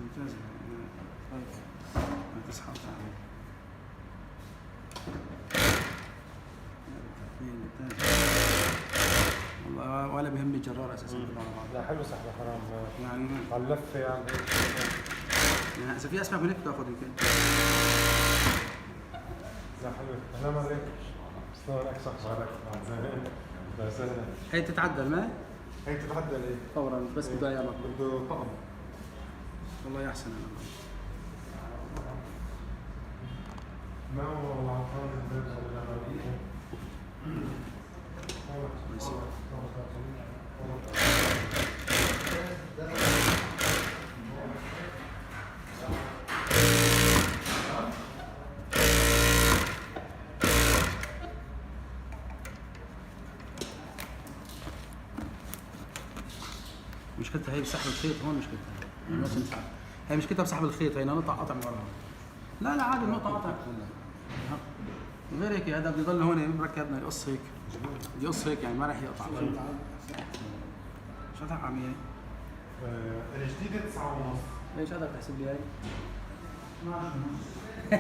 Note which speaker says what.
Speaker 1: ممتاز. تصحى والله ولا بيهمني الجرار اساسا.
Speaker 2: لا حلو سحبه حرام
Speaker 1: يعني
Speaker 2: على اللفه يعني
Speaker 1: اذا في اسماك هناك تاخذ يمكن.
Speaker 2: لا حلو. انا ما ليك شلون اكسح بالك لا سهله.
Speaker 1: هي تتعدل ما؟
Speaker 2: هي تتعدل ايه؟
Speaker 1: فورا بس بده ايامك.
Speaker 2: بده طقم.
Speaker 1: والله احسن انا.
Speaker 2: ما هو عطاني البيت
Speaker 1: مشكلتها هي بسحب الخيط هون مشكلتها. هي مشكلتها بسحب الخيط، هي نقطع قطع من وراها. لا عادي النقطة قطع. غير هيك هذا بده يضل هون مركبنا يقص هيك. يقص هيك يعني ما راح يقطع. شو عمية؟
Speaker 2: الجديدة 9.5.
Speaker 1: ايش قدرت تحسب لي هاي؟ 12.5.